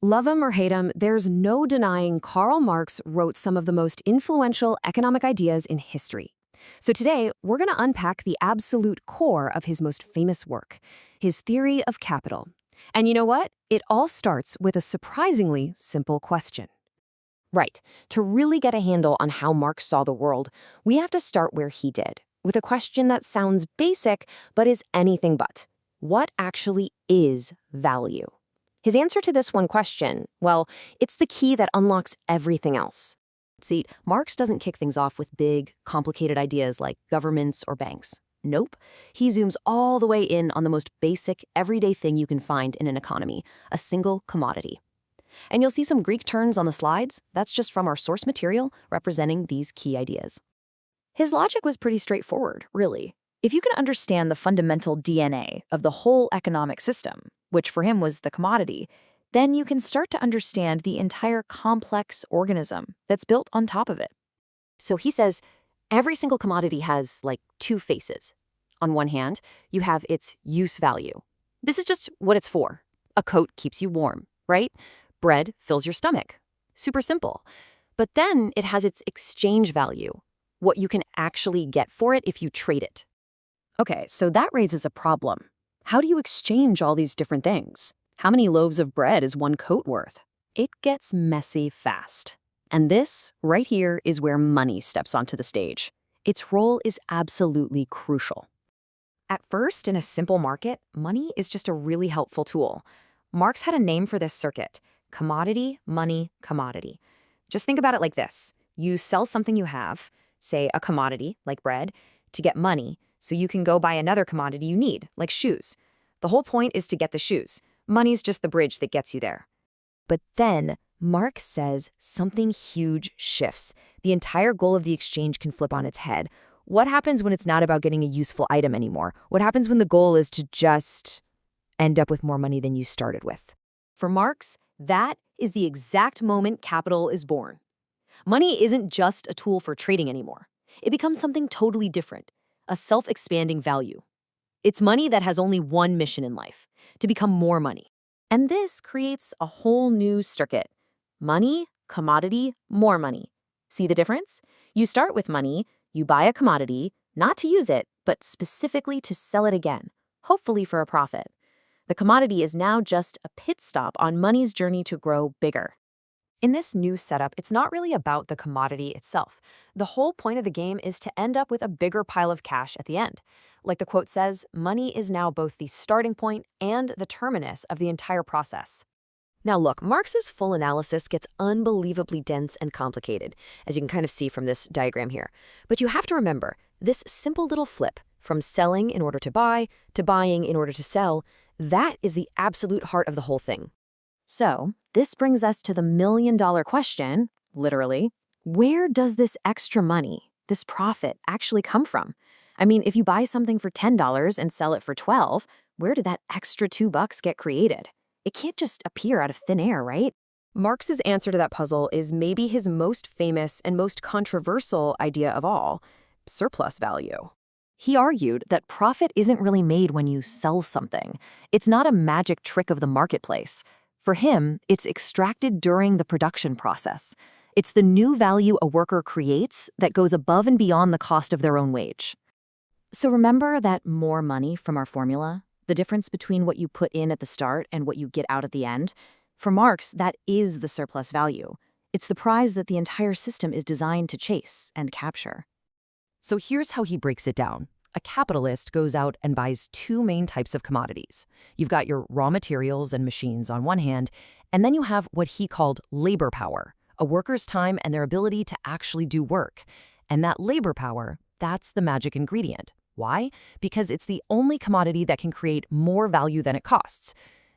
Love him or hate him, there's no denying Karl Marx wrote some of the most influential economic ideas in history. So today, we're going to unpack the absolute core of his most famous work, his theory of capital. And you know what? It all starts with a surprisingly simple question. Right. To really get a handle on how Marx saw the world, we have to start where he did, with a question that sounds basic but is anything but. What actually is value? His answer to this one question, well, it's the key that unlocks everything else. See, Marx doesn't kick things off with big, complicated ideas like governments or banks. Nope. He zooms all the way in on the most basic, everyday thing you can find in an economy, a single commodity. And you'll see some Greek terms on the slides. That's just from our source material representing these key ideas. His logic was pretty straightforward, really. If you can understand the fundamental DNA of the whole economic system, which for him was the commodity, then you can start to understand the entire complex organism that's built on top of it. So he says, every single commodity has, like, two faces. On one hand, you have its use value. This is just what it's for. A coat keeps you warm, right? Bread fills your stomach. Super simple. But then it has its exchange value, what you can actually get for it if you trade it. Okay, so that raises a problem. How do you exchange all these different things? How many loaves of bread is one coat worth? It gets messy fast. And this, right here, is where money steps onto the stage. Its role is absolutely crucial. At first, in a simple market, money is just a really helpful tool. Marx had a name for this circuit: commodity, money, commodity. Just think about it like this. You sell something you have, say a commodity, like bread, to get money, so you can go buy another commodity you need, like shoes. The whole point is to get the shoes. Money's just the bridge that gets you there. But then, Marx says something huge shifts. The entire goal of the exchange can flip on its head. What happens when it's not about getting a useful item anymore? What happens when the goal is to just end up with more money than you started with? For Marx, that is the exact moment capital is born. Money isn't just a tool for trading anymore. It becomes something totally different, a self-expanding value. It's money that has only one mission in life: to become more money. And this creates a whole new circuit. Money, commodity, more money. See the difference? You start with money, you buy a commodity, not to use it, but specifically to sell it again, hopefully for a profit. The commodity is now just a pit stop on money's journey to grow bigger. In this new setup, it's not really about the commodity itself. The whole point of the game is to end up with a bigger pile of cash at the end. Like the quote says, money is now both the starting point and the terminus of the entire process. Now look, Marx's full analysis gets unbelievably dense and complicated, as you can kind of see from this diagram here. But you have to remember, this simple little flip from selling in order to buy to buying in order to sell, that is the absolute heart of the whole thing. So, this brings us to the million-dollar question, literally. Where does this extra money, this profit, actually come from? I mean, if you buy something for $10 and sell it for $12, where did that extra $2 get created? It can't just appear out of thin air, right? Marx's answer to that puzzle is maybe his most famous and most controversial idea of all: surplus value. He argued that profit isn't really made when you sell something. It's not a magic trick of the marketplace. For him, it's extracted during the production process. It's the new value a worker creates that goes above and beyond the cost of their own wage. So remember that more money from our formula? The difference between what you put in at the start and what you get out at the end? For Marx, that is the surplus value. It's the prize that the entire system is designed to chase and capture. So here's how he breaks it down. A capitalist goes out and buys two main types of commodities. You've got your raw materials and machines on one hand, and then you have what he called labor power, a worker's time and their ability to actually do work. And that labor power, that's the magic ingredient. Why? Because it's the only commodity that can create more value than it costs.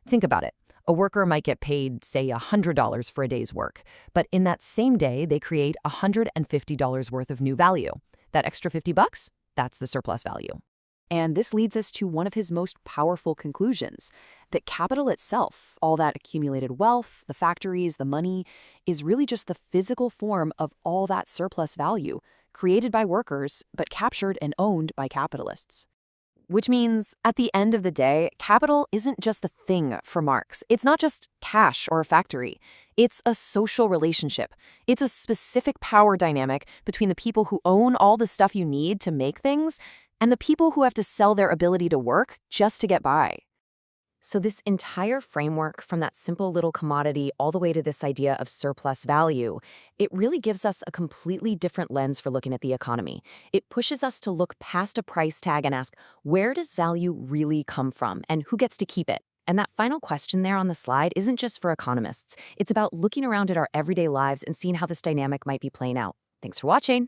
Think about it. A worker might get paid, say, $100 for a day's work, but in that same day, they create $150 worth of new value. That extra $50? That's the surplus value. And this leads us to one of his most powerful conclusions, that capital itself, all that accumulated wealth, the factories, the money, is really just the physical form of all that surplus value, created by workers, but captured and owned by capitalists. which means at the end of the day, capital isn't just the thing for Marx. It's not just cash or a factory. It's a social relationship. It's a specific power dynamic between the people who own all the stuff you need to make things and the people who have to sell their ability to work just to get by. So this entire framework, from that simple little commodity all the way to this idea of surplus value, it really gives us a completely different lens for looking at the economy. It pushes us to look past a price tag and ask, where does value really come from and who gets to keep it? And that final question there on the slide isn't just for economists. It's about looking around at our everyday lives and seeing how this dynamic might be playing out. Thanks for watching.